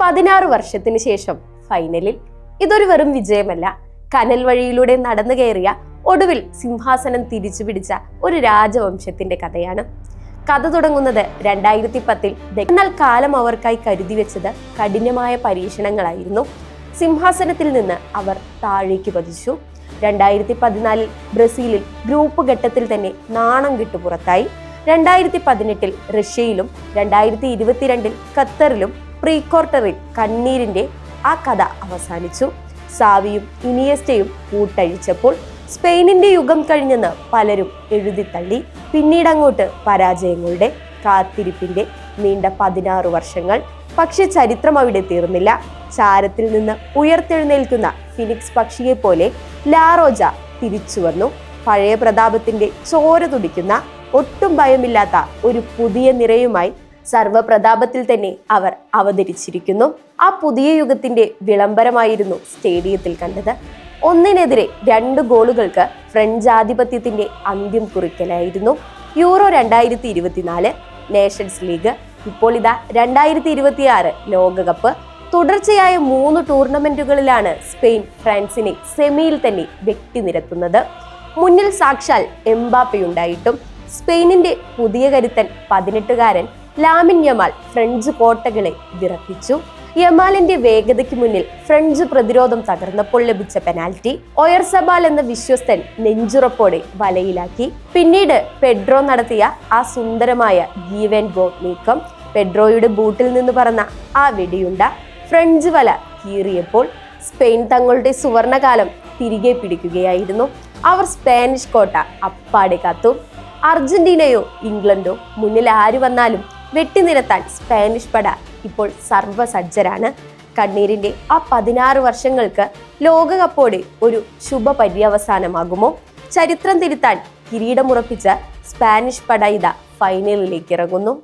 16 വർഷത്തിന് ശേഷം ഫൈനലിൽ. ഇതൊരു വെറും വിജയമല്ല, കനൽ വഴിയിലൂടെ നടന്നു കയറിയ ഒടുവിൽ സിംഹാസനം തിരിച്ചു പിടിച്ച ഒരു രാജവംശത്തിന്റെ കഥയാണ്. കഥ തുടങ്ങുന്നത് 2010-ൽ. എന്നാൽ കാലം അവർക്കായി കരുതി വെച്ചത് കഠിനമായ പരീക്ഷണങ്ങളായിരുന്നു. സിംഹാസനത്തിൽ നിന്ന് അവർ താഴേക്ക് പതിച്ചു. 2014-ൽ ബ്രസീലിൽ ഗ്രൂപ്പ് ഘട്ടത്തിൽ തന്നെ നാണം കെട്ടു പുറത്തായി. 2018-ൽ റഷ്യയിലും 2022-ൽ ഖത്തറിലും പ്രീ ക്വാർട്ടറിൽ കണ്ണീരിന്റെ ആ കഥ അവസാനിച്ചു. സാവിയും ഇനിയസ്റ്റയും കൂട്ടഴിച്ചപ്പോൾ സ്പെയിനിന്റെ യുഗം കഴിഞ്ഞെന്ന് പലരും എഴുതിത്തള്ളി. പിന്നീട് അങ്ങോട്ട് പരാജയങ്ങളുടെ, കാത്തിരിപ്പിന്റെ നീണ്ട 16 വർഷങ്ങൾ. പക്ഷെ ചരിത്രം അവിടെ തീർന്നില്ല. ചാരത്തിൽ നിന്ന് ഉയർത്തെഴുന്നേൽക്കുന്ന ഫിനിക്സ് പക്ഷിയെ പോലെ ലാറോജ തിരിച്ചു വന്നു. പഴയ പ്രതാപത്തിന്റെ ചോര തുടിക്കുന്ന, ഒട്ടും ഭയമില്ലാത്ത ഒരു പുതിയ നിരയുമായി സർവപ്രതാപത്തിൽ തന്നെ അവർ അവതരിച്ചിരിക്കുന്നു. ആ പുതിയ യുഗത്തിന്റെ വിളംബരമായിരുന്നു സ്റ്റേഡിയത്തിൽ കണ്ടത്. 1-നെതിരെ 2 ഗോളുകൾക്ക് ഫ്രഞ്ച് ആധിപത്യത്തിന്റെ അന്ത്യം കുറിക്കലായിരുന്നു. യൂറോ 2024, നേഷൻസ് ലീഗ്, ഇപ്പോൾ ഇതാ 2026 ലോകകപ്പ്. തുടർച്ചയായ 3 ടൂർണമെന്റുകളിലാണ് സ്പെയിൻ ഫ്രാൻസിനെ സെമിയിൽ തന്നെ വെട്ടിനിരത്തുന്നത്. മുന്നിൽ സാക്ഷാൽ എംബാപ്പയുണ്ടായിട്ടും സ്പെയിനിന്റെ പുതിയ കരുത്തൻ 18-കാരൻ ലാമിൻ യമാൽ ഫ്രഞ്ച് കോട്ടകളെ വിറപ്പിച്ചു. യമാലിന്റെ വേഗതയ്ക്ക് മുന്നിൽ ഫ്രഞ്ച് പ്രതിരോധം തകർന്നപ്പോൾ ലഭിച്ച പെനാൽറ്റി ഒയർസബാൽ എന്ന വിശ്വസ്തൻ നെഞ്ചുറപ്പോടെ വലയിലാക്കി. പിന്നീട് പെഡ്രോ നടത്തിയ ആ സുന്ദരമായ ഗീവ് ആൻഡ് ഗോ നീക്കം, പെഡ്രോയുടെ ബൂട്ടിൽ നിന്ന് പറന്ന ആ വെടിയുണ്ട ഫ്രഞ്ച് വല കീറിയപ്പോൾ സ്പെയിൻ തങ്ങളുടെ സുവർണകാലം തിരികെ പിടിക്കുകയായിരുന്നു. അവർ സ്പാനിഷ് കോട്ട അപ്പാടെ കാത്തു. അർജന്റീനയോ ഇംഗ്ലണ്ടോ മുന്നിൽ ആര് വന്നാലും വെട്ടിനിരത്താൻ സ്പാനിഷ് പട ഇപ്പോൾ സർവ്വസജ്ജരാണ്. കണ്ണീരിന്റെ ആ 16 വർഷങ്ങൾക്ക് ലോകകപ്പോടെ ഒരു ശുഭ പര്യവസാനമാകുമോ? ചരിത്രം തിരുത്താൻ കിരീടമുറപ്പിച്ച സ്പാനിഷ് പട ഇതാ ഫൈനലിലേക്ക് ഇറങ്ങുന്നു.